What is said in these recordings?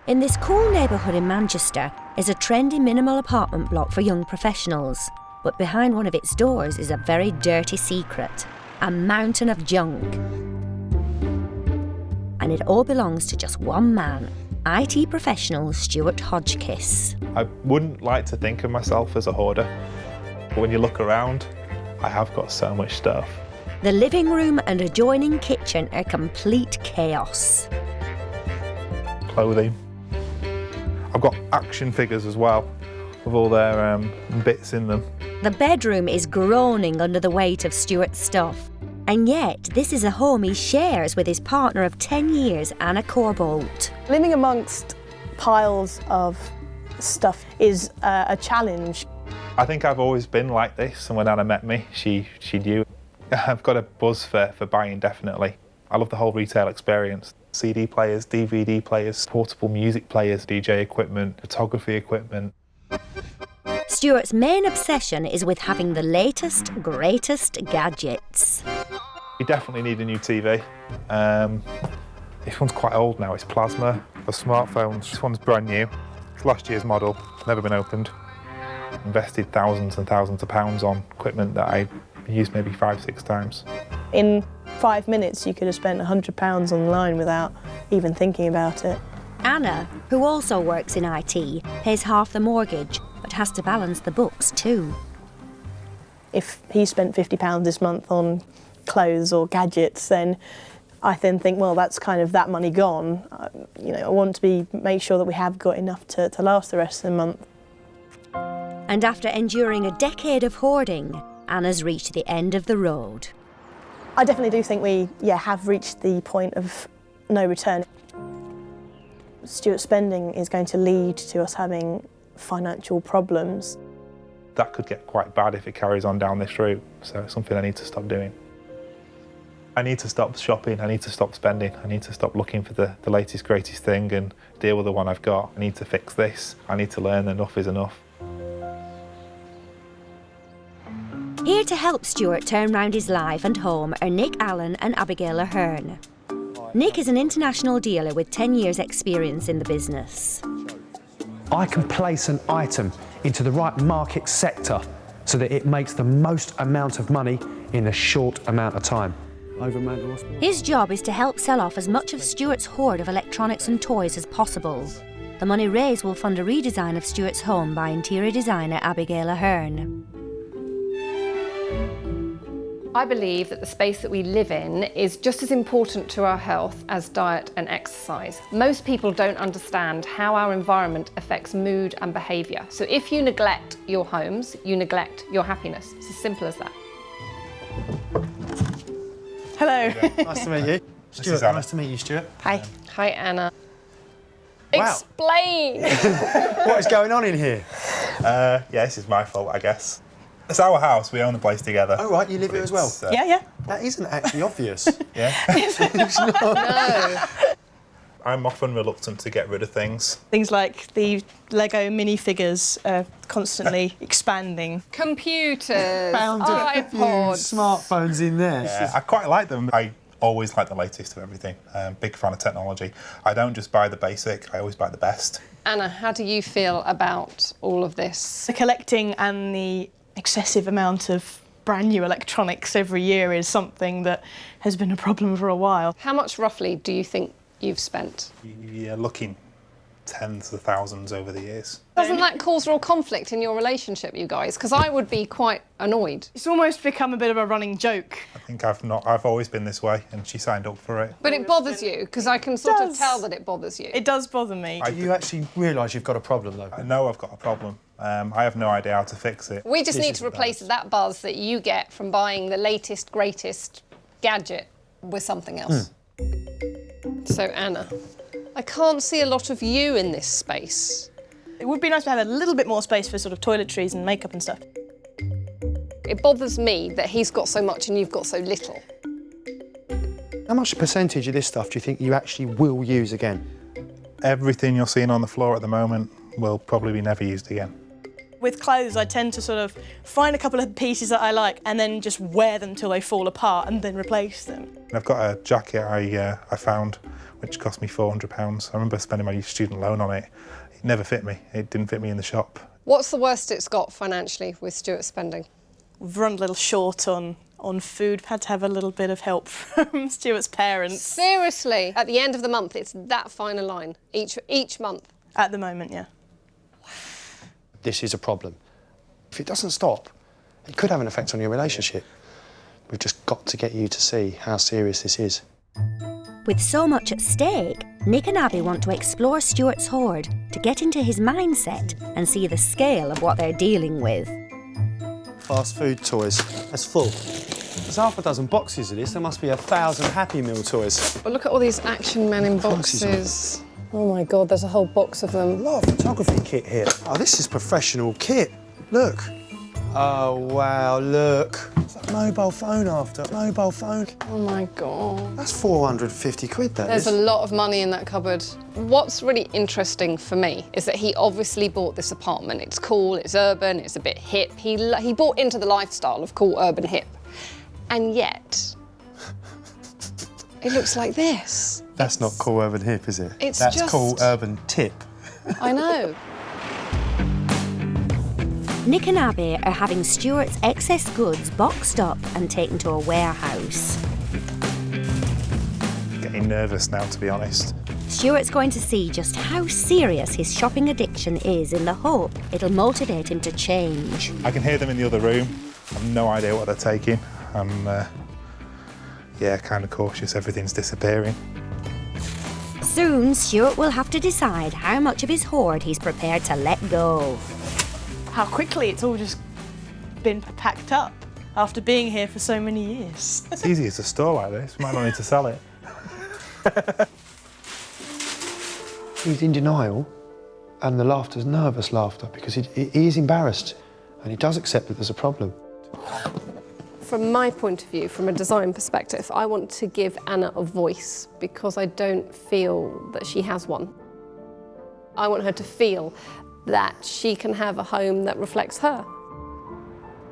In this cool neighbourhood in Manchester is a trendy minimal apartment block for young professionals. But behind one of its doors is a very dirty secret, a mountain of junk. And it all belongs to just one man, IT professional Stuart Hodgkiss. I wouldn't like to think of myself as a hoarder, but when you look around, I have got so much stuff. The living room and adjoining kitchen are complete chaos. Clothing. I've got action figures as well, with all their bits in them. The bedroom is groaning under the weight of Stuart's stuff. And yet, this is a home he shares with his partner of 10 years, Anna Corbolt. Living amongst piles of stuff is a challenge. I think I've always been like this, and when Anna met me, she knew. I've got a buzz for buying, definitely. I love the whole retail experience. CD players, DVD players, portable music players, DJ equipment, photography equipment. Stuart's main obsession is with having the latest, greatest gadgets. You definitely need a new TV. This one's quite old now, it's plasma. For smartphones, this one's brand new. It's last year's model, never been opened. Invested thousands and thousands of pounds on equipment that I used maybe 5-6 times. In 5 minutes, you could have spent £100 online without even thinking about it. Anna, who also works in IT, pays half the mortgage, but has to balance the books too. If he spent £50 this month on clothes or gadgets, then I then think, well, that's kind of that money gone. I want to make sure that we have got enough to last the rest of the month. And after enduring a decade of hoarding, Anna's reached the end of the road. I definitely do think we have reached the point of no return. Stuart's spending is going to lead to us having financial problems. That could get quite bad if it carries on down this route, so it's something I need to stop doing. I need to stop shopping, I need to stop spending, I need to stop looking for the latest, greatest thing and deal with the one I've got. I need to fix this, I need to learn enough is enough. Here to help Stuart turn round his life and home are Nick Allen and Abigail Ahern. Nick is an international dealer with 10 years' experience in the business. I can place an item into the right market sector so that it makes the most amount of money in a short amount of time. His job is to help sell off as much of Stuart's hoard of electronics and toys as possible. The money raised will fund a redesign of Stuart's home by interior designer Abigail Ahern. I believe that the space that we live in is just as important to our health as diet and exercise. Most people don't understand how our environment affects mood and behaviour. So if you neglect your homes, you neglect your happiness. It's as simple as that. Hello. Nice to meet you. Stuart, nice to meet you, Stuart. Hi. Hi, Anna. Wow. Explain! What is going on in here? This is my fault, I guess. It's our house, we own the place together. Oh, right, you live here as well? Yeah. That isn't actually obvious. Yeah? It's not. No. I'm often reluctant to get rid of things. Things like the Lego minifigures are constantly expanding. Computers, Found a few iPods. smartphones in there. Yeah, I quite like them. I always like the latest of everything. Big fan of technology. I don't just buy the basic, I always buy the best. Anna, how do you feel about all of this? The collecting and the excessive amount of brand new electronics every year is something that has been a problem for a while. How much roughly do you think you've spent? You're looking tens of thousands over the years. Doesn't that cause real conflict in your relationship, you guys? Because I would be quite annoyed. It's almost become a bit of a running joke. I think I've always been this way, and she signed up for it. But it bothers you, because I can sort of tell that it bothers you. It does bother me. Do you actually realise you've got a problem, though? I know I've got a problem. I have no idea how to fix it. We just This need to isn't replace bad. that buzz that you get from buying the latest, greatest gadget with something else. So, Anna, I can't see a lot of you in this space. It would be nice to have a little bit more space for sort of toiletries and makeup and stuff. It bothers me that he's got so much and you've got so little. How much percentage of this stuff do you think you actually will use again? Everything you're seeing on the floor at the moment will probably be never used again. With clothes, I tend to sort of find a couple of pieces that I like and then just wear them till they fall apart and then replace them. I've got a jacket I found which cost me £400. I remember spending my student loan on it. It never fit me. It didn't fit me in the shop. What's the worst it's got financially with Stuart's spending? We've run a little short on food. We've had to have a little bit of help from Stuart's parents. Seriously? At the end of the month, it's that fine a line, each month? At the moment, yeah. This is a problem. If it doesn't stop, it could have an effect on your relationship. We've just got to get you to see how serious this is. With so much at stake, Nick and Abby want to explore Stuart's hoard to get into his mindset and see the scale of what they're dealing with. Fast food toys. That's full. There's half a dozen boxes of this. There must be 1,000 Happy Meal toys. Well, look at all these Action Men in boxes. Oh my God, there's a whole box of them. A lot of photography kit here. Oh, this is professional kit. Look. Oh, wow, look. It's a mobile phone after. Mobile phone. Oh my God. That's 450 quid, that There's is. a lot of money in that cupboard. What's really interesting for me is that he obviously bought this apartment. It's cool, it's urban, it's a bit hip. He bought into the lifestyle of cool, urban, hip. And yet, it looks like this. That's not cool, urban, hip, is it? That's cool, urban, tip. I know. Nick and Abby are having Stuart's excess goods boxed up and taken to a warehouse. Getting nervous now, to be honest. Stuart's going to see just how serious his shopping addiction is in the hope it'll motivate him to change. I can hear them in the other room. I've no idea what they're taking. I'm, yeah, kind of cautious. Everything's disappearing. Soon, Stuart will have to decide how much of his hoard he's prepared to let go. How quickly it's all just been packed up after being here for so many years. It's easy as a store like this. We might not need to sell it. He's in denial, and the laughter's nervous laughter because he is embarrassed, and he does accept that there's a problem. From my point of view, from a design perspective, I want to give Anna a voice because I don't feel that she has one. I want her to feel that she can have a home that reflects her.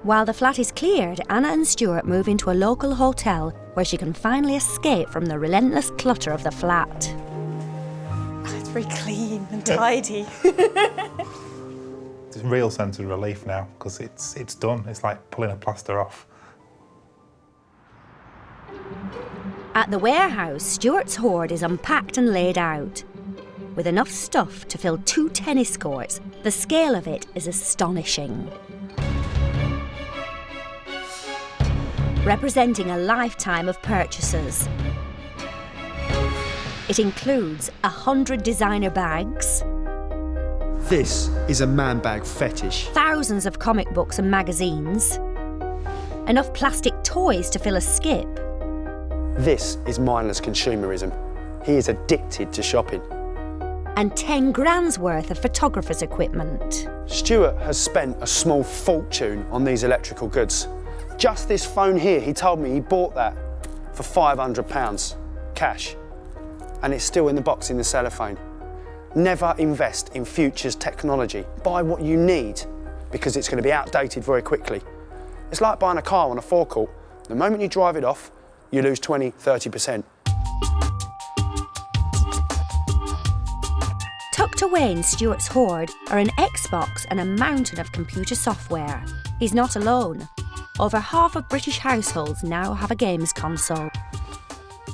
While the flat is cleared, Anna and Stuart move into a local hotel where she can finally escape from the relentless clutter of the flat. It's very clean and tidy. It's a real sense of relief now because it's done. It's like pulling a plaster off. At the warehouse, Stuart's hoard is unpacked and laid out. With enough stuff to fill 2 tennis courts, the scale of it is astonishing. Representing a lifetime of purchases. It includes 100 designer bags, This is a man bag fetish. thousands of comic books and magazines, enough plastic toys to fill a skip, This is mindless consumerism. He is addicted to shopping. and 10 grand's worth of photographer's equipment. Stuart has spent a small fortune on these electrical goods. Just this phone here, he told me he bought that for £500, cash. And it's still in the box in the cellophane. Never invest in future's technology. Buy what you need, because it's going to be outdated very quickly. It's like buying a car on a forecourt. The moment you drive it off, you lose 20, 30%. Tucked away in Stuart's hoard are an Xbox and a mountain of computer software. He's not alone. Over half of British households now have a games console.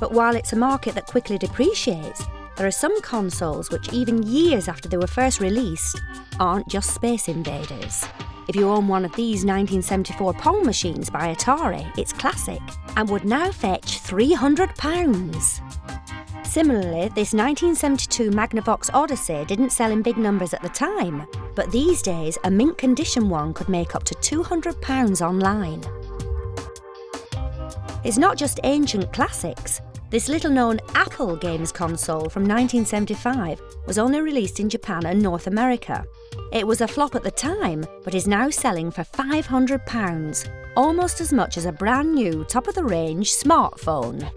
But while it's a market that quickly depreciates, there are some consoles which, even years after they were first released, aren't just space invaders. If you own one of these 1974 Pong machines by Atari, it's classic and would now fetch £300. Similarly, this 1972 Magnavox Odyssey didn't sell in big numbers at the time, but these days a mint condition one could make up to £200 online. It's not just ancient classics. This little-known Apple games console from 1975 was only released in Japan and North America. It was a flop at the time, but is now selling for £500, almost as much as a brand new top-of-the-range smartphone.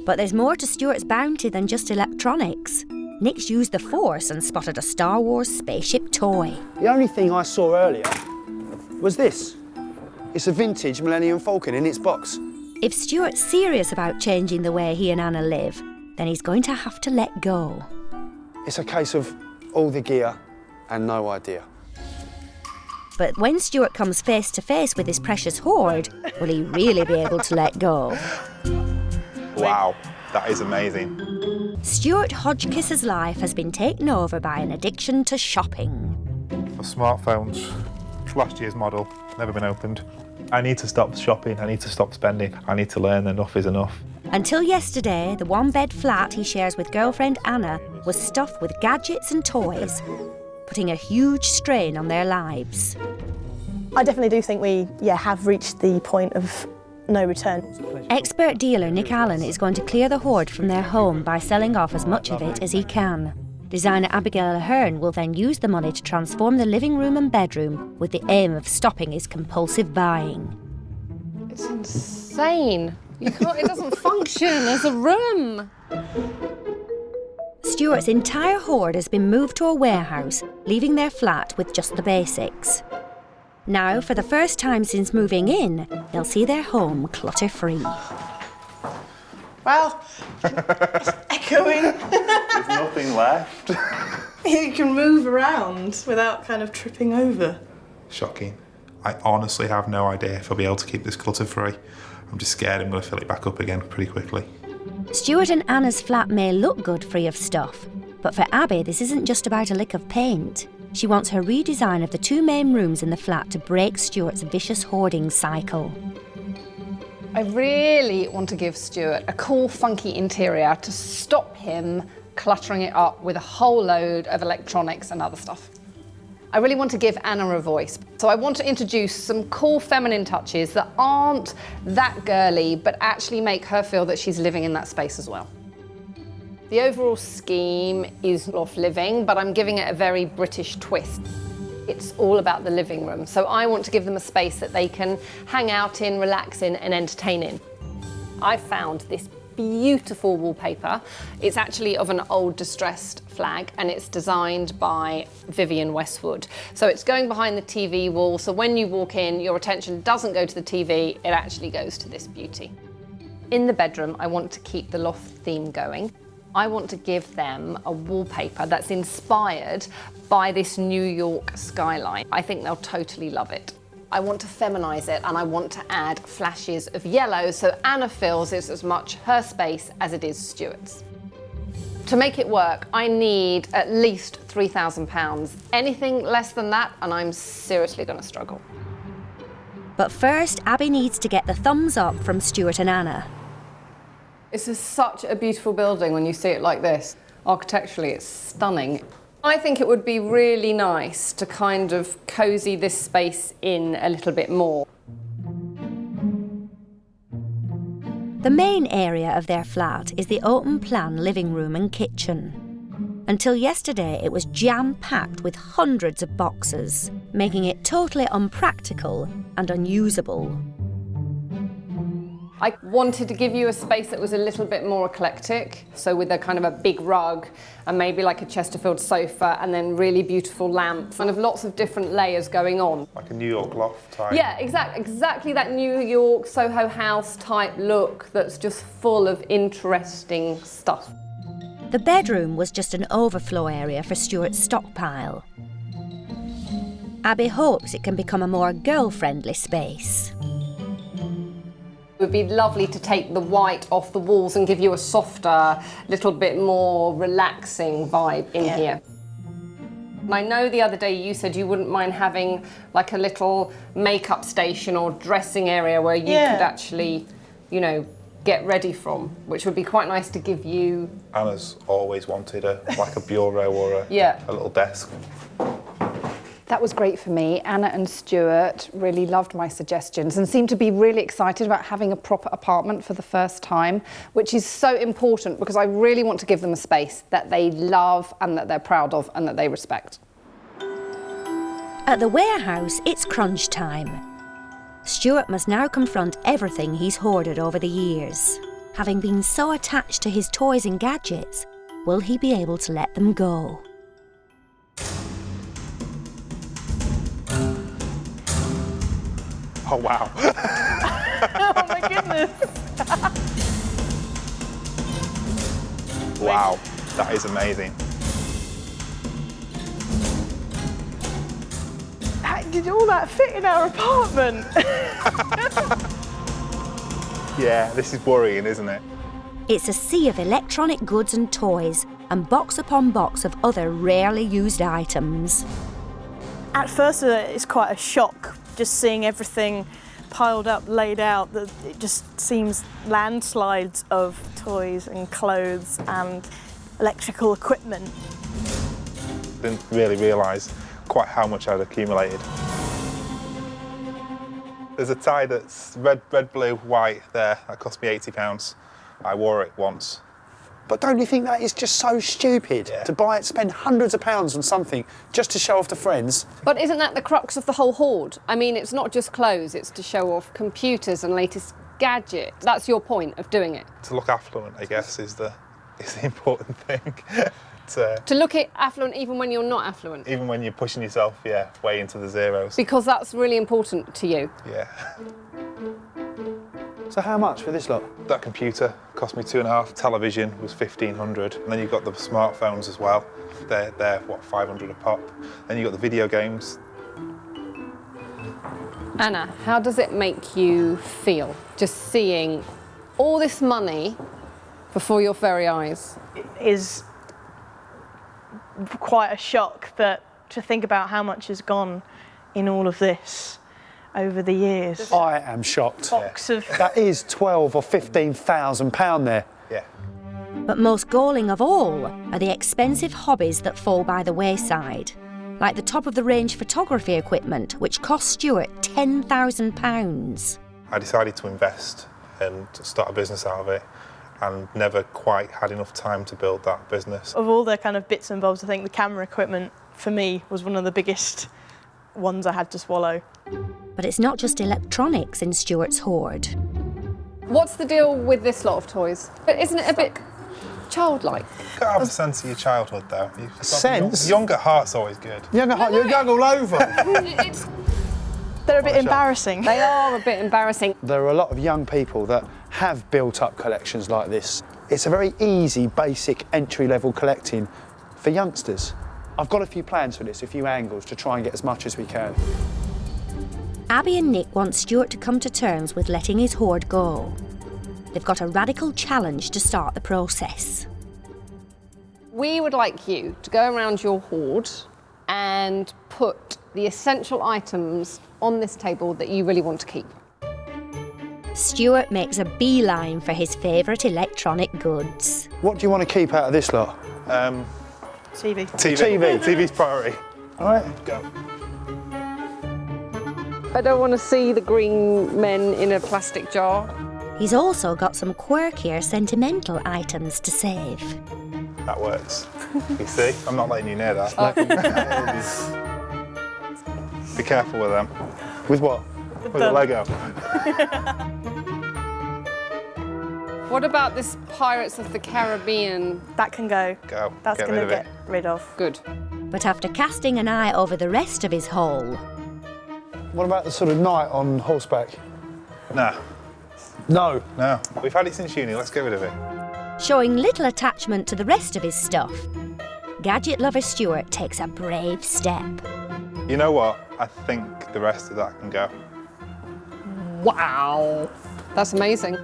But there's more to Stuart's bounty than just electronics. Nick's used the force and spotted a Star Wars spaceship toy. The only thing I saw earlier was this. It's a vintage Millennium Falcon in its box. If Stuart's serious about changing the way he and Anna live, then he's going to have to let go. It's a case of all the gear and no idea. But when Stuart comes face to face with his precious hoard, will he really be able to let go? Wow, that is amazing. Stuart Hodgkiss's life has been taken over by an addiction to shopping. My smartphone's last year's model, never been opened. I need to stop shopping, I need to stop spending, I need to learn enough is enough. Until yesterday, the one-bed flat he shares with girlfriend Anna was stuffed with gadgets and toys, putting a huge strain on their lives. I definitely do think we have reached the point of no return. Expert dealer Nick Allen is going to clear the hoard from their home by selling off as much of it as he can. Designer Abigail Ahern will then use the money to transform the living room and bedroom with the aim of stopping his compulsive buying. It's insane. It doesn't function as a room. Stuart's entire hoard has been moved to a warehouse, leaving their flat with just the basics. Now, for the first time since moving in, they'll see their home clutter-free. Well, it's echoing. There's nothing left. You can move around without kind of tripping over. Shocking. I honestly have no idea if I'll be able to keep this clutter-free. I'm just scared I'm going to fill it back up again pretty quickly. Stuart and Anna's flat may look good free of stuff, but for Abby, this isn't just about a lick of paint. She wants her redesign of the two main rooms in the flat to break Stuart's vicious hoarding cycle. I really want to give Stuart a cool, funky interior to stop him cluttering it up with a whole load of electronics and other stuff. I really want to give Anna a voice. So I want to introduce some cool feminine touches that aren't that girly, but actually make her feel that she's living in that space as well. The overall scheme is loft living, but I'm giving it a very British twist. It's all about the living room, so I want to give them a space that they can hang out in, relax in, and entertain in. I found this beautiful wallpaper. It's actually of an old distressed flag, and it's designed by Vivienne Westwood. So it's going behind the TV wall, so when you walk in, your attention doesn't go to the TV, it actually goes to this beauty. In the bedroom, I want to keep the loft theme going. I want to give them a wallpaper that's inspired by this New York skyline. I think they'll totally love it. I want to feminise it, and I want to add flashes of yellow so Anna feels it's as much her space as it is Stuart's. To make it work, I need at least £3,000. Anything less than that, and I'm seriously going to struggle. But first, Abby needs to get the thumbs up from Stuart and Anna. This is such a beautiful building when you see it like this. Architecturally, it's stunning. I think it would be really nice to kind of cosy this space in a little bit more. The main area of their flat is the open-plan living room and kitchen. Until yesterday, it was jam-packed with hundreds of boxes, making it totally unpractical and unusable. I wanted to give you a space that was a little bit more eclectic, so with a kind of a big rug and maybe like a Chesterfield sofa and then really beautiful lamps, kind of lots of different layers going on. Like a New York loft type. Yeah, exactly that New York Soho House type look that's just full of interesting stuff. The bedroom was just an overflow area for Stuart's stockpile. Abby hopes it can become a more girl-friendly space. It would be lovely to take the white off the walls and give you a softer, little bit more relaxing vibe in here. And I know the other day you said you wouldn't mind having like a little makeup station or dressing area where you could actually, you know, get ready from, which would be quite nice to give you. Anna's always wanted like a bureau or a little desk. That was great for me. Anna and Stuart really loved my suggestions and seemed to be really excited about having a proper apartment for the first time, which is so important because I really want to give them a space that they love and that they're proud of and that they respect. At the warehouse, it's crunch time. Stuart must now confront everything he's hoarded over the years. Having been so attached to his toys and gadgets, will he be able to let them go? Oh, wow. Oh my goodness. Wow, that is amazing. How did all that fit in our apartment? Yeah, this is worrying, isn't it? It's a sea of electronic goods and toys, and box upon box of other rarely used items. At first, it's quite a shock just seeing everything piled up, laid out. That it just seems landslides of toys and clothes and electrical equipment. Didn't really realise quite how much I'd accumulated. There's a tie that's red, blue, white there. That cost me £80. I wore it once. But don't you think that is just so stupid Yeah. to buy it, spend hundreds of pounds on something just to show off to friends? But isn't that the crux of the whole hoard? I mean, it's not just clothes, it's to show off computers and latest gadgets. That's your point of doing it. To look affluent, I guess, is the important thing. To look at affluent even when you're not affluent. Even when you're pushing yourself, yeah, way into the zeros. Because that's really important to you. Yeah. So how much for this lot? That computer cost me £2.5. Television was £1,500. And then you've got the smartphones as well. They're what, £500 a pop. Then you've got the video games. Anna, how does it make you feel just seeing all this money before your very eyes? It is quite a shock that to think about how much has gone in all of this over the years. I am shocked. Box of That is 12 or 15,000 pound there. Yeah. But most galling of all are the expensive hobbies that fall by the wayside, like the top-of-the-range photography equipment, which cost Stuart £10,000. I decided to invest and to start a business out of it, and never quite had enough time to build that business. of all the kind of bits and bobs, I think the camera equipment for me was one of the biggest ones I had to swallow. But it's not just electronics in Stuart's hoard. What's the deal with this lot of toys? But isn't it a bit childlike? You've got to have a sense of your childhood, though. You've got Sense? Young at heart's always good. You're young all over. They're a bit Watch out. embarrassing. They are a bit embarrassing. There are a lot of young people that have built up collections like this. It's a very easy, basic, entry-level collecting for youngsters. I've got a few plans for this, a few angles to try and get as much as we can. Abby and Nick want Stuart to come to terms with letting his hoard go. They've got a radical challenge to start the process. We would like you to go around your hoard and put the essential items on this table that you really want to keep. Stuart makes a beeline for his favourite electronic goods. What do you want to keep out of this lot? TV. TV. TV's priority. All right. Go. I don't want to see the green men in a plastic jar. He's also got some quirkier sentimental items to save. That works. You see? I'm not letting you near that. Be careful with them. With what? With the Lego. What about this Pirates of the Caribbean? That can go. Go. That's Get going rid to of get it. rid of. Good. But after casting an eye over the rest of his haul, What about the sort of knight on horseback? Nah. No. No. We've had it since uni. Let's get rid of it. showing little attachment to the rest of his stuff, gadget lover Stuart takes a brave step. You know what? I think the rest of that can go. Wow. That's amazing.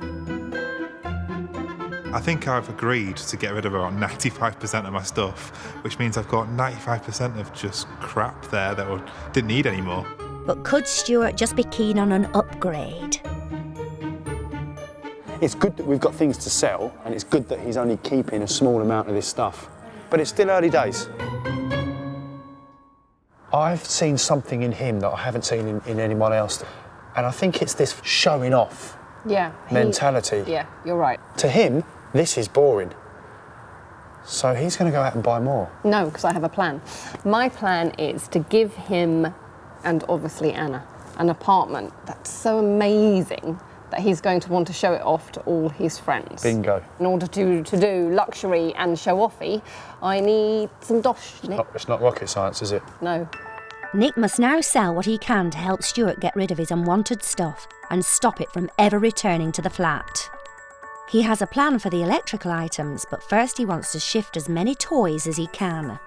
I think I've agreed to get rid of about 95% of my stuff, which means I've got 95% of just crap there that I didn't need anymore. But could Stuart just be keen on an upgrade? It's good that we've got things to sell, and it's good that he's only keeping a small amount of this stuff. But it's still early days. I've seen something in him that I haven't seen in anyone else. And I think it's this showing off Yeah. mentality. Yeah, you're right. To him, this is boring. So he's going to go out and buy more. No, because I have a plan. My plan is to give him, and obviously Anna, an apartment that's so amazing that he's going to want to show it off to all his friends. Bingo. In order to do luxury and show-offy, I need some dosh, Nick. It's not rocket science, is it? No. Nick must now sell what he can to help Stuart get rid of his unwanted stuff and stop it from ever returning to the flat. He has a plan for the electrical items, but first he wants to shift as many toys as he can.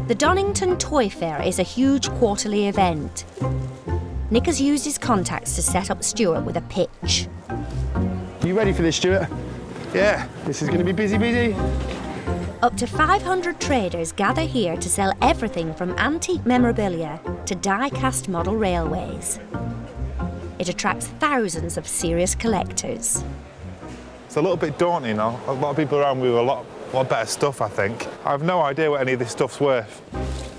The Donington Toy Fair is a huge quarterly event. Nick has used his contacts to set up Stuart with a pitch. You ready for this, Stuart? Yeah. This is going to be busy. Up to 500 traders gather here to sell everything from antique memorabilia to die-cast model railways. It attracts thousands of serious collectors. It's a little bit daunting. A lot of people around me with a lot better stuff, I think. I have no idea what any of this stuff's worth.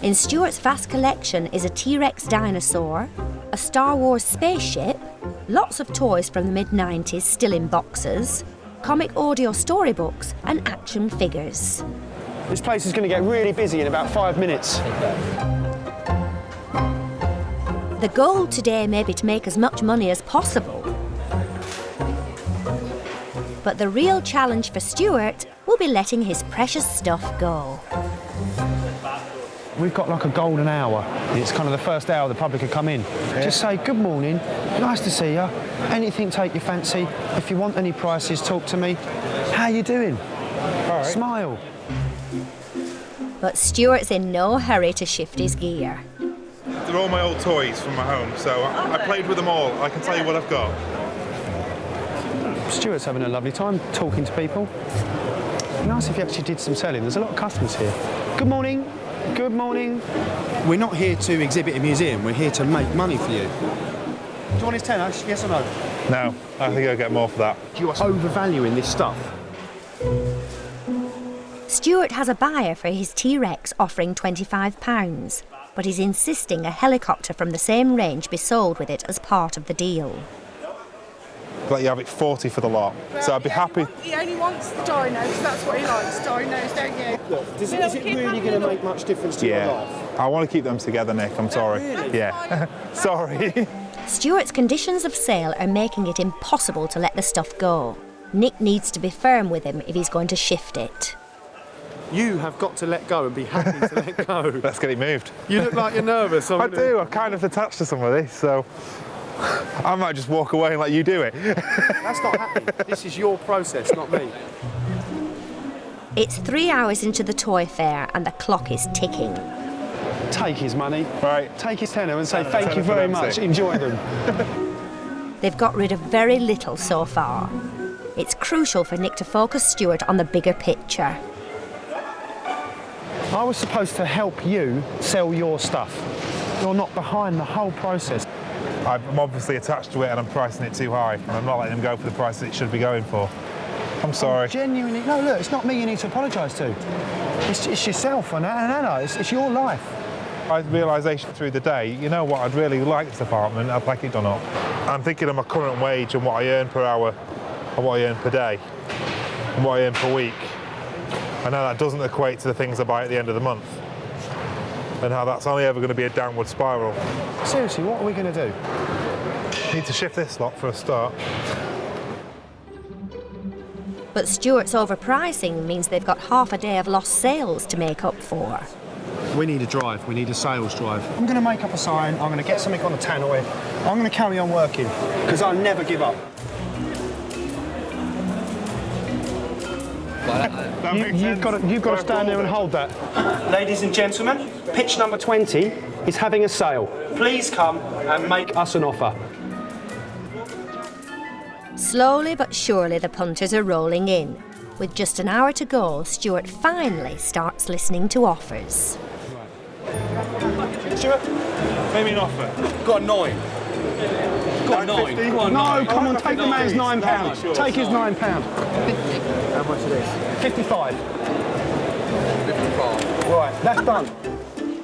In Stuart's vast collection is a T-Rex dinosaur, a Star Wars spaceship, lots of toys from the mid-90s still in boxes, comic audio storybooks and action figures. This place is going to get really busy in about 5 minutes. The goal today may be to make as much money as possible. But the real challenge for Stuart will be letting his precious stuff go. We've got like a golden hour. It's kind of the first hour the public can come in. Yeah. Just say, good morning, nice to see you. Anything take your fancy. If you want any prices, talk to me. How you doing? All right. Smile. But Stuart's in no hurry to shift his gear. They're all my old toys from my home, so I played with them all. I can tell you what I've got. Stuart's having a lovely time talking to people. Nice if he actually did some selling. There's a lot of customers here. Good morning. Good morning. We're not here to exhibit a museum, we're here to make money for you. Do you want his tenner? Yes or no? No, I think I'll get more for that. You are overvaluing this stuff. Stuart has a buyer for his T-Rex offering £25, but he's insisting a helicopter from the same range be sold with it as part of the deal. Let you have it 40 for the lot. So I'd be happy. He only wants the dinos, that's what he likes, dinos, don't you? Look, is it really going to make much difference to your life? I want to keep them together, Nick, I'm sorry. Really? Yeah, sorry. Stuart's conditions of sale are making it impossible to let the stuff go. Nick needs to be firm with him if he's going to shift it. You have got to let go and be happy to let go. Let's get it moved. You look like you're nervous. I do, I'm kind of attached to some of this, so I might just walk away and let you do it. That's not happening. This is your process, not me. It's 3 hours into the toy fair and the clock is ticking. Take his money, Right. take his tenner and say thank you very much, enjoy them. They've got rid of very little so far. It's crucial for Nick to focus Stuart on the bigger picture. I was supposed to help you sell your stuff. You're not behind the whole process. I'm obviously attached to it and I'm pricing it too high, and I'm not letting them go for the price that it should be going for. I'm sorry. Genuinely, no, look, it's not me you need to apologise to. It's yourself and Anna, it's your life. My realisation through the day, you know what, I'd really like this apartment, I'd like it done up. I'm thinking of my current wage and what I earn per hour, and what I earn per day, and what I earn per week. I know that doesn't equate to the things I buy at the end of the month, and how that's only ever going to be a downward spiral. Seriously, what are we going to do? Need to shift this lot for a start. But Stuart's overpricing means they've got half a day of lost sales to make up for. We need a drive, we need a sales drive. I'm going to make up a sign, I'm going to get something on the tannoy, I'm going to carry on working, because I'll never give up. You've got to stand there and hold that. Ladies and gentlemen, pitch number 20 is having a sale. Please come and make us an offer. Slowly but surely the punters are rolling in. With just an hour to go, Stuart finally starts listening to offers. Stuart, maybe an offer. Got a 9. Got a 9. No, come on, take the man's £9. Take his £9. 50. How much is this? 55. 55. Right, that's done.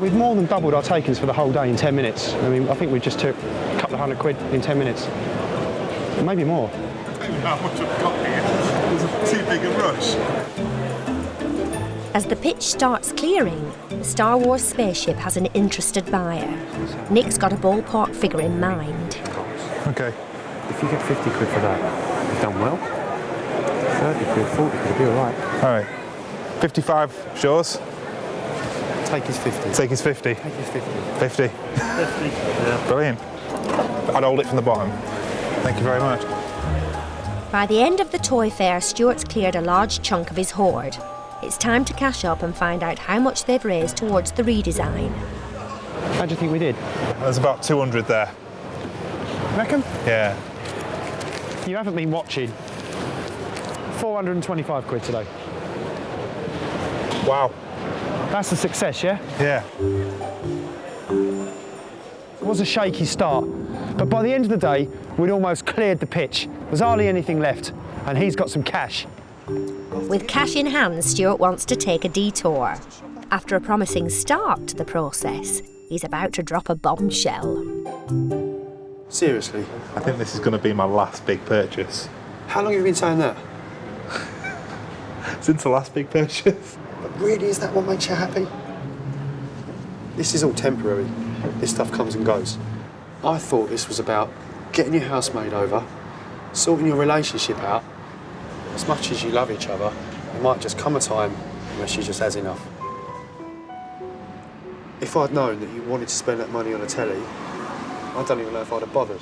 We've more than doubled our takings for the whole day in 10 minutes. I mean, I think we just took a couple of £100 in 10 minutes. Maybe more. I don't know how much I've got here. There's too big a rush. As the pitch starts clearing, the Star Wars spaceship has an interested buyer. Nick's got a ballpark figure in mind. Okay. If you get 50 quid for that, you've done well. 30 quid, 40 quid, you'll be all right. All right. 55, yours? Take his 50. Take his 50. Take his 50. 50. 50. Yeah. Brilliant. I'd hold it from the bottom. Thank you very much. By the end of the toy fair, Stuart's cleared a large chunk of his hoard. It's time to cash up and find out how much they've raised towards the redesign. How do you think we did? There's about 200 there. Reckon? Yeah. You haven't been watching. 425 quid today. Wow. That's a success, yeah? Yeah. It was a shaky start, but by the end of the day, we'd almost cleared the pitch. There's hardly anything left, and he's got some cash. With cash in hand, Stuart wants to take a detour. After a promising start to the process, he's about to drop a bombshell. Seriously? I think this is going to be my last big purchase. How long have you been saying that? Since the last big purchase. But really, is that what makes you happy? This is all temporary. This stuff comes and goes. I thought this was about getting your house made over, sorting your relationship out. As much as you love each other, there might just come a time where she just has enough. If I'd known that you wanted to spend that money on a telly, I don't even know if I'd have bothered.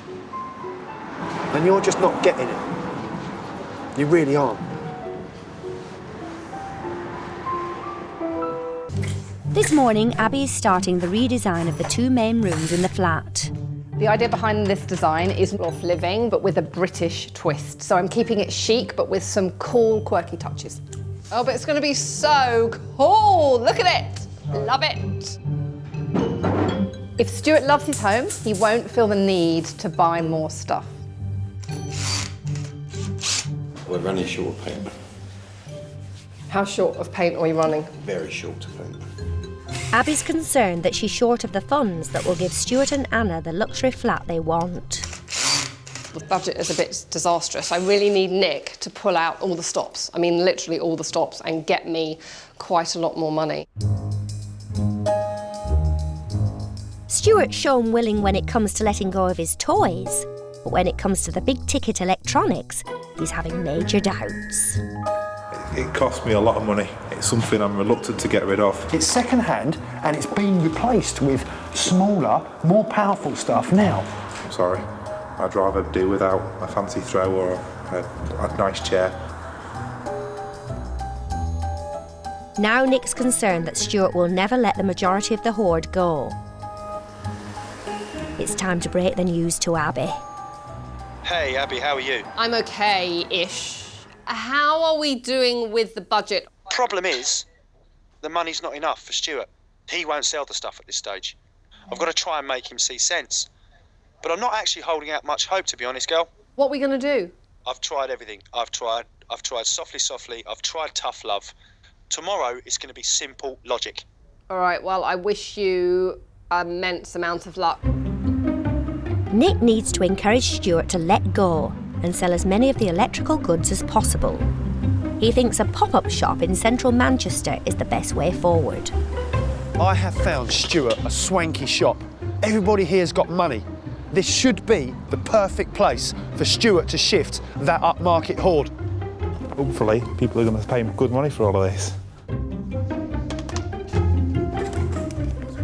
And you're just not getting it. You really aren't. This morning, Abby is starting the redesign of the two main rooms in the flat. The idea behind this design is off living, but with a British twist. So I'm keeping it chic, but with some cool, quirky touches. Oh, but it's going to be so cool. Look at it. Love it. If Stuart loves his home, he won't feel the need to buy more stuff. We're running short of paint. How short of paint are we running? Very short of paint. Abby's concerned that she's short of the funds that will give Stuart and Anna the luxury flat they want. The budget is a bit disastrous. I really need Nick to pull out all the stops. I mean, literally all the stops, and get me quite a lot more money. Stuart's shown willing when it comes to letting go of his toys, but when it comes to the big-ticket electronics, he's having major doubts. It cost me a lot of money. It's something I'm reluctant to get rid of. It's second-hand, and it's being replaced with smaller, more powerful stuff now. Sorry. I'd rather do without a fancy throw or a nice chair. Now Nick's concerned that Stuart will never let the majority of the hoard go. It's time to break the news to Abby. Hey, Abby, how are you? I'm okay-ish. How are we doing with the budget? Problem is, the money's not enough for Stuart. He won't sell the stuff at this stage. I've got to try and make him see sense. But I'm not actually holding out much hope, to be honest, girl. What are we going to do? I've tried everything. I've tried softly. I've tried tough love. Tomorrow is going to be simple logic. All right, well, I wish you an immense amount of luck. Nick needs to encourage Stuart to let go and sell as many of the electrical goods as possible. He thinks a pop-up shop in central Manchester is the best way forward. I have found Stuart a swanky shop. Everybody here's got money. This should be the perfect place for Stuart to shift that upmarket hoard. Hopefully, people are going to pay him good money for all of this.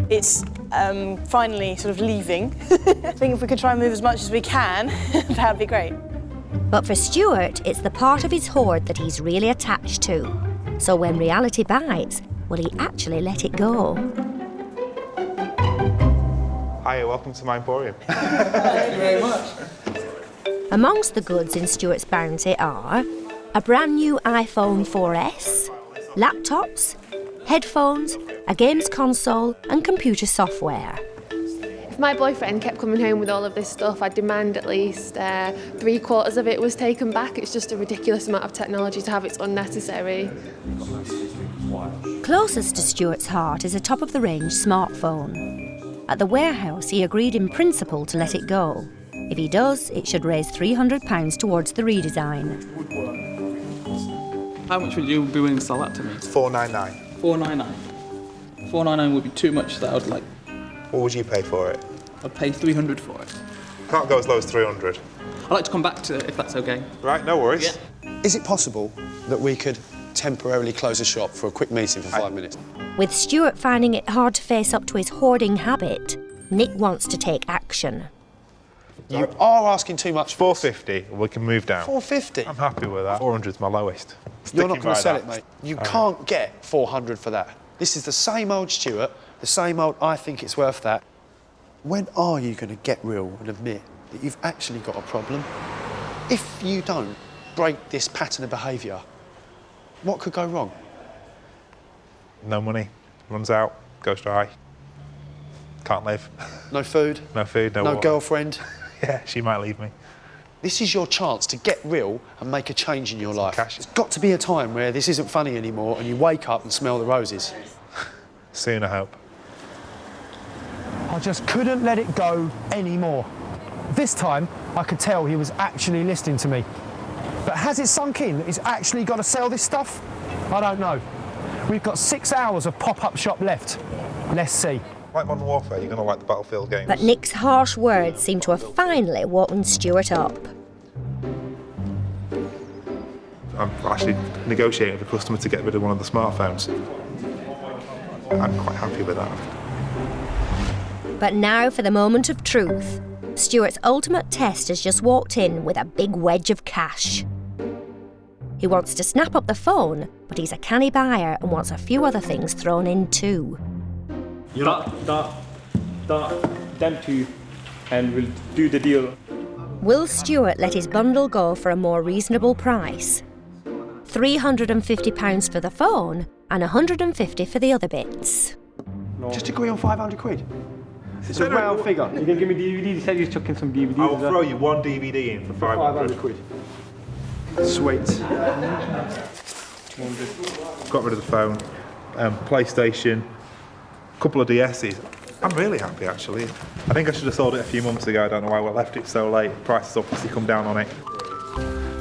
It's finally sort of leaving. I think if we could try and move as much as we can, that would be great. But for Stuart, it's the part of his hoard that he's really attached to. So when reality bites, will he actually let it go? Hiya, welcome to my emporium. Thank you very much. Amongst the goods in Stuart's bounty are a brand new iPhone 4S, laptops, headphones, a games console and computer software. If my boyfriend kept coming home with all of this stuff, I'd demand at least 3/4 of it was taken back. It's just a ridiculous amount of technology to have. It's unnecessary. Closest to Stuart's heart is a top-of-the-range smartphone. At the warehouse, he agreed in principle to let it go. If he does, it should raise £300 towards the redesign. How much would you be willing to sell that to me? It's $499. 499. 499 would be too much. That I would like. What would you pay for it? I'd pay 300 for it. Can't go as low as 300. I'd like to come back to it if that's okay. Right, no worries. Yeah. Is it possible that we could temporarily close the shop for a quick meeting for 5 minutes? With Stuart finding it hard to face up to his hoarding habit, Nick wants to take action. You are asking too much. 450, we can move down. 450? I'm happy with that. 400 is my lowest. You're not going to sell it, mate. You can't get 400 for that. This is the same old Stuart, the same old I think it's worth that. When are you going to get real and admit that you've actually got a problem? If you don't break this pattern of behaviour, what could go wrong? No money, runs out, goes dry. Can't live. No food? No food, no No water. girlfriend? Yeah, she might leave me. This is your chance to get real and make a change in your life. Cash. There's got to be a time where this isn't funny anymore and you wake up and smell the roses. Soon, I hope. I just couldn't let it go anymore. This time, I could tell he was actually listening to me. But has it sunk in that he's actually got to sell this stuff? I don't know. We've got 6 hours of pop-up shop left. Let's see. Like Modern Warfare, you're going to like the Battlefield games. But Nick's harsh words seem to have finally woken Stuart up. I'm actually negotiating with a customer to get rid of one of the smartphones. I'm quite happy with that. But now for the moment of truth. Stuart's ultimate test has just walked in with a big wedge of cash. He wants to snap up the phone, but he's a canny buyer and wants a few other things thrown in too. Them two, and we'll do the deal. Will Stuart let his bundle go for a more reasonable price? £350 for the phone and £150 for the other bits. No. Just agree on 500 quid. It's a round figure. You can give me DVDs. You said you're chucking some DVDs. I'll throw you one DVD in for 500 quid. Sweet. Got rid of the phone, PlayStation, a couple of DS's. I'm really happy actually. I think I should have sold it a few months ago. I don't know why we left it so late. Prices obviously come down on it.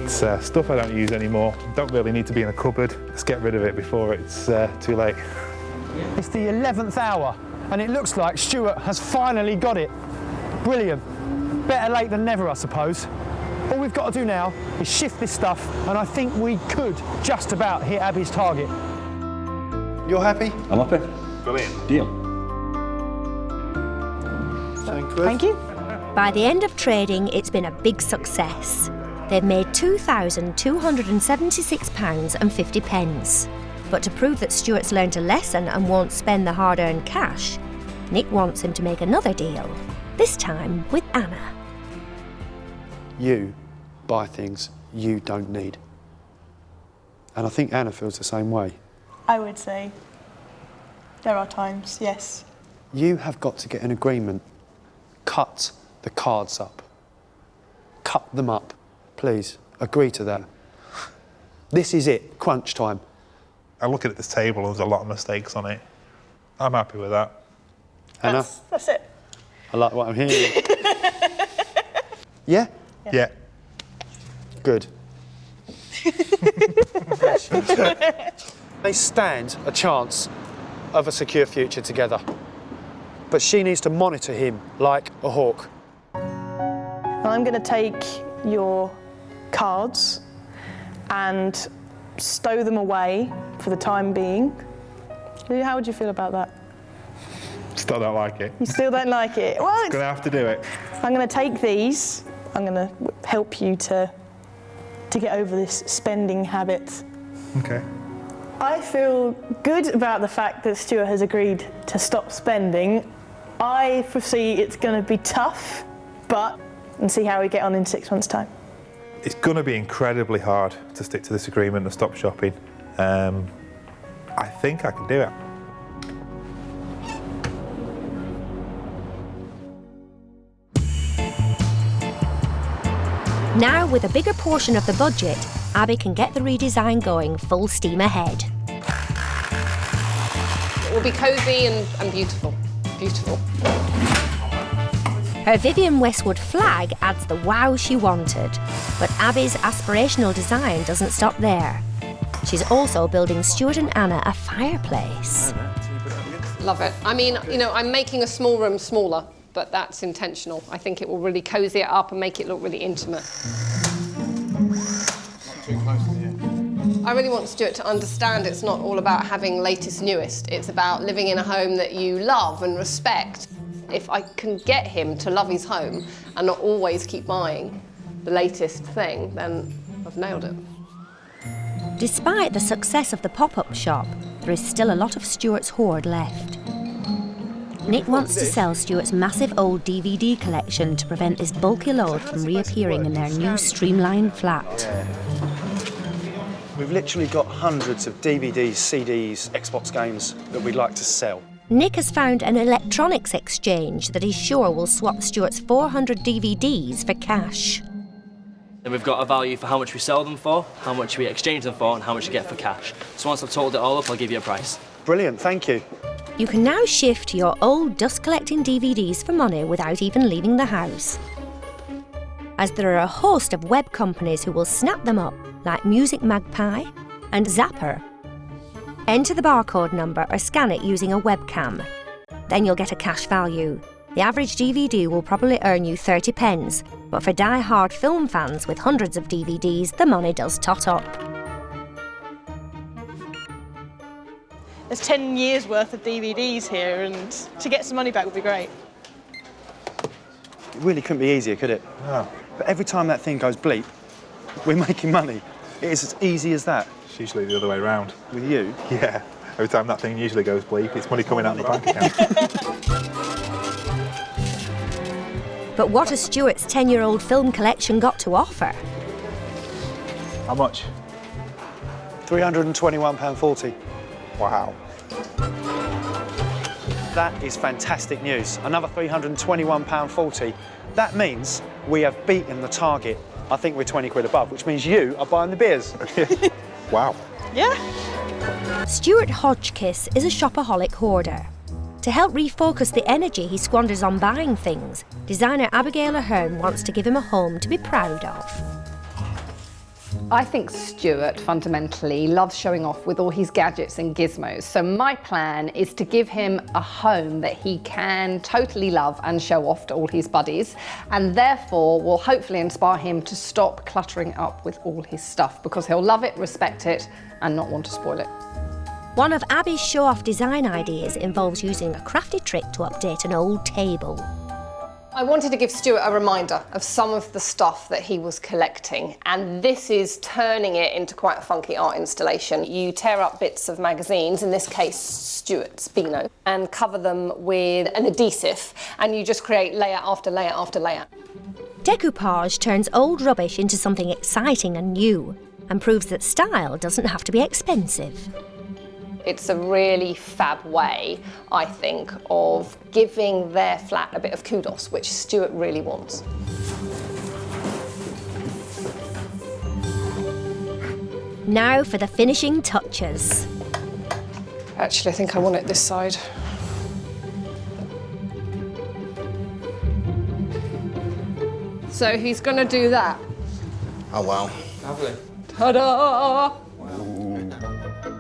It's stuff I don't use anymore. Don't really need to be in a cupboard. Let's get rid of it before it's too late. It's the 11th hour, and it looks like Stuart has finally got it. Brilliant. Better late than never, I suppose. All we've got to do now is shift this stuff, and I think we could just about hit Abby's target. You're happy? I'm happy. Brilliant. Deal. Thank you. By the end of trading, it's been a big success. They've made £2,276.50. But to prove that Stuart's learned a lesson and won't spend the hard-earned cash, Nick wants him to make another deal, this time with Anna. You buy things you don't need. And I think Anna feels the same way. I would say there are times, yes. You have got to get an agreement. Cut the cards up. Cut them up. Please, agree to that. This is it, crunch time. I look at this table, there's a lot of mistakes on it. I'm happy with that. Anna, That's it. I like what I'm hearing. Yeah? Yeah. Good. They stand a chance of a secure future together. But she needs to monitor him like a hawk. I'm going to take your cards and stow them away for the time being. How would you feel about that? Still don't like it. You still don't like it? Well, Gonna have to do it. I'm going to take these. I'm going to help you to get over this spending habit. Okay. I feel good about the fact that Stuart has agreed to stop spending. I foresee it's going to be tough, and see how we get on in 6 months' time. It's going to be incredibly hard to stick to this agreement and stop shopping. I think I can do it. Now, with a bigger portion of the budget, Abby can get the redesign going full steam ahead. It will be cosy and beautiful. Beautiful. Her Vivienne Westwood flag adds the wow she wanted, but Abby's aspirational design doesn't stop there. She's also building Stuart and Anna a fireplace. Love it. I mean, you know, I'm making a small room smaller, but that's intentional. I think it will really cosy it up and make it look really intimate. I really want Stuart to understand it's not all about having latest, newest. It's about living in a home that you love and respect. If I can get him to love his home and not always keep buying the latest thing, then I've nailed it. Despite the success of the pop-up shop, there is still a lot of Stuart's hoard left. Nick wants to sell Stuart's massive old DVD collection to prevent this bulky load from reappearing in their new streamlined flat. We've literally got hundreds of DVDs, CDs, Xbox games that we'd like to sell. Nick has found an electronics exchange that he's sure will swap Stuart's 400 DVDs for cash. Then we've got a value for how much we sell them for, how much we exchange them for, and how much we get for cash. So once I've totaled it all up, I'll give you a price. Brilliant, thank you. You can now shift your old dust-collecting DVDs for money without even leaving the house, as there are a host of web companies who will snap them up, like Music Magpie and Zapper. Enter the barcode number or scan it using a webcam. Then you'll get a cash value. The average DVD will probably earn you 30 pence, but for die-hard film fans with hundreds of DVDs, the money does tot up. There's 10 years worth of DVDs here, and to get some money back would be great. It really couldn't be easier, could it? No. But every time that thing goes bleep, we're making money. It is as easy as that. It's usually the other way around. With you? Yeah. Every time that thing usually goes bleep, it's money coming out of the bank account. But what has Stuart's 10-year-old film collection got to offer? How much? £321.40. Wow. That is fantastic news. Another £321.40. That means we have beaten the target. I think we're 20 quid above, which means you are buying the beers. Wow. Yeah. Stuart Hodgkiss is a shopaholic hoarder. To help refocus the energy he squanders on buying things, designer Abigail Ahern wants to give him a home to be proud of. I think Stuart fundamentally loves showing off with all his gadgets and gizmos. So my plan is to give him a home that he can totally love and show off to all his buddies, and therefore will hopefully inspire him to stop cluttering up with all his stuff, because he'll love it, respect it, and not want to spoil it. One of Abby's show-off design ideas involves using a crafty trick to update an old table. I wanted to give Stuart a reminder of some of the stuff that he was collecting, and this is turning it into quite a funky art installation. You tear up bits of magazines, in this case Stuart's Beano, and cover them with an adhesive, and you just create layer after layer after layer. Decoupage turns old rubbish into something exciting and new, and proves that style doesn't have to be expensive. It's a really fab way, I think, of giving their flat a bit of kudos, which Stuart really wants. Now for the finishing touches. Actually, I think I want it this side. So he's going to do that. Oh, wow. Lovely. Ta-da!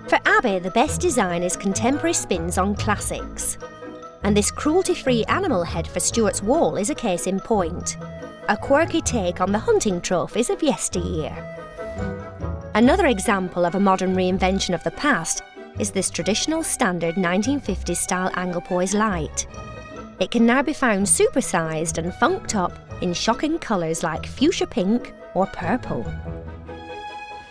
For Abby, the best design is contemporary spins on classics. And this cruelty-free animal head for Stuart's wall is a case in point. A quirky take on the hunting trophies of yesteryear. Another example of a modern reinvention of the past is this traditional standard 1950s style Anglepoise light. It can now be found supersized and funked up in shocking colours like fuchsia pink or purple.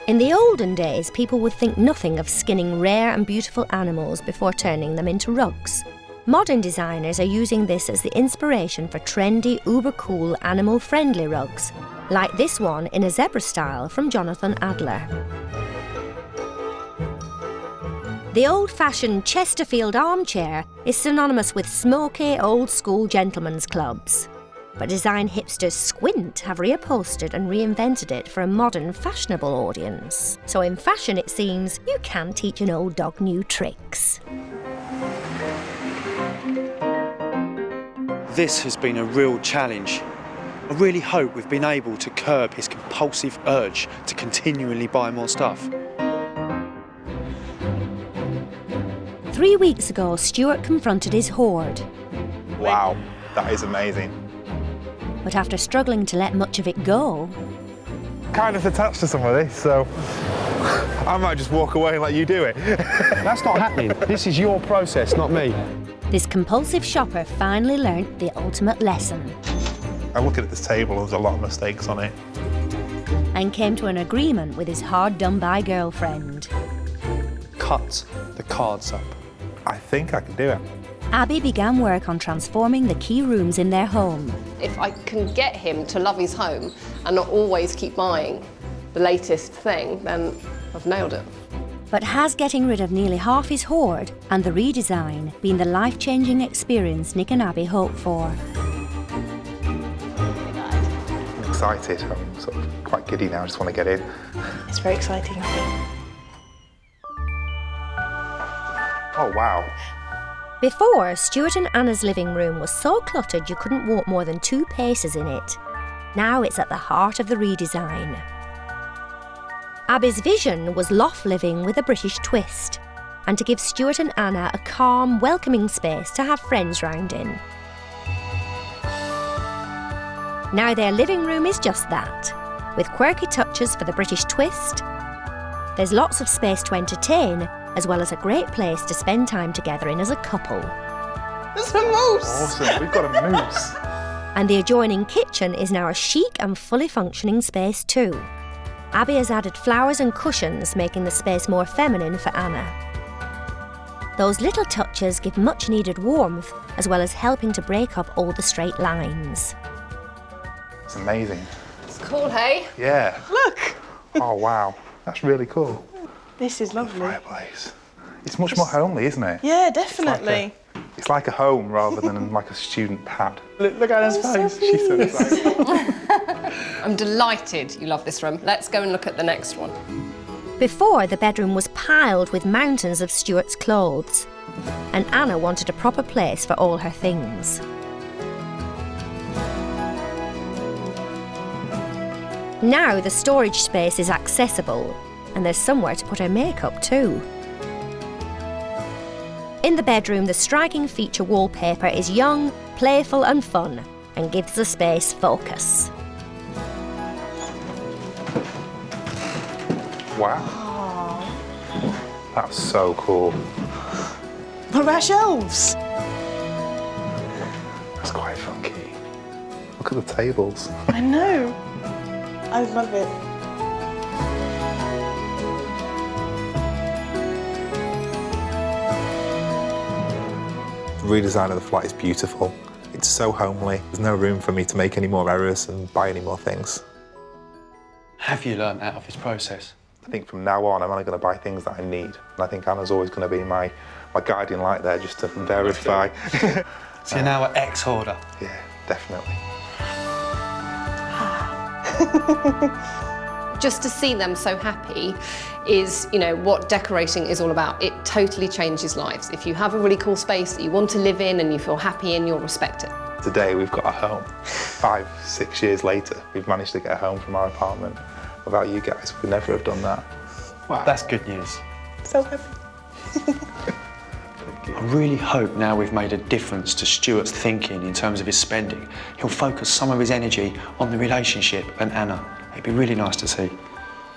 In the olden days, people would think nothing of skinning rare and beautiful animals before turning them into rugs. Modern designers are using this as the inspiration for trendy, uber-cool, animal-friendly rugs, like this one in a zebra style from Jonathan Adler. The old-fashioned Chesterfield armchair is synonymous with smoky, old-school gentlemen's clubs. But design hipsters Squint have reupholstered and reinvented it for a modern, fashionable audience. So in fashion, it seems, you can teach an old dog new tricks. This has been a real challenge. I really hope we've been able to curb his compulsive urge to continually buy more stuff. 3 weeks ago, Stuart confronted his hoard. Wow, that is amazing. But after struggling to let much of it go, Kind of attached to some of this, so I might just walk away and let you do it. That's not happening. This is your process, not me. this compulsive shopper finally learnt the ultimate lesson I'm looking at this table, there's a lot of mistakes on it. and came to an agreement with his hard-done-by girlfriend. Cut the cards up. I think I can do it. Abby began work on transforming the key rooms in their home. If I can get him to love his home and not always keep buying the latest thing, then I've nailed it. But has getting rid of nearly half his hoard and the redesign been the life-changing experience Nick and Abby hoped for? I'm excited, I'm sort of quite giddy now, I just want to get in. It's very exciting. Oh wow. Before, Stuart and Anna's living room was so cluttered you couldn't walk more than 2 paces in it. Now it's at the heart of the redesign. Abby's vision was loft living with a British twist, and to give Stuart and Anna a calm, welcoming space to have friends round in. Now their living room is just that, with quirky touches for the British twist. There's lots of space to entertain, as well as a great place to spend time together in as a couple. There's a moose! Awesome, we've got a moose. And the adjoining kitchen is now a chic and fully functioning space too. Abby has added flowers and cushions, making the space more feminine for Anna. Those little touches give much needed warmth, as well as helping to break up all the straight lines. It's amazing. It's cool, hey? Yeah. Look! Oh wow, that's really cool. This is lovely. Fireplace. It's much more homely, isn't it? Yeah, definitely. It's like a home rather than like a student pad. Look at Anna's so face. She's so excited. I'm delighted you love this room. Let's go and look at the next one. Before, the bedroom was piled with mountains of Stuart's clothes, and Anna wanted a proper place for all her things. Now the storage space is accessible, and there's somewhere to put her makeup too. In the bedroom, the striking feature wallpaper is young, playful and fun, and gives the space focus. Wow. That's so cool. What about shelves? That's quite funky. Look at the tables. I know. I love it. The redesign of the flat is beautiful. It's so homely. There's no room for me to make any more errors and buy any more things. Have you learned out of this process? I think from now on, I'm only going to buy things that I need. And I think Anna's always going to be my guiding light there, just to verify. So you're now an ex-hoarder? Yeah, definitely. Just to see them so happy is, what decorating is all about. It totally changes lives. If you have a really cool space that you want to live in and you feel happy in, you'll respect it. Today, we've got a home. 5, 6 years later, we've managed to get a home from our apartment. Without you guys, we'd never have done that. Wow. That's good news. So happy. I really hope now we've made a difference to Stuart's thinking in terms of his spending. He'll focus some of his energy on the relationship and Anna. It'd be really nice to see.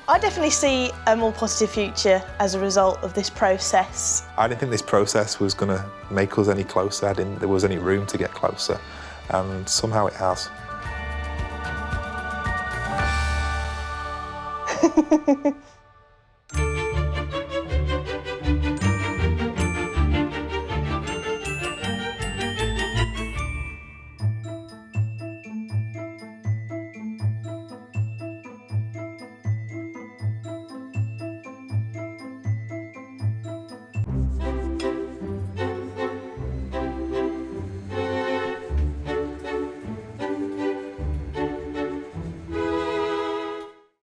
I definitely see a more positive future as a result of this process. I didn't think this process was going to make us any closer. I didn't think there was any room to get closer. And somehow it has.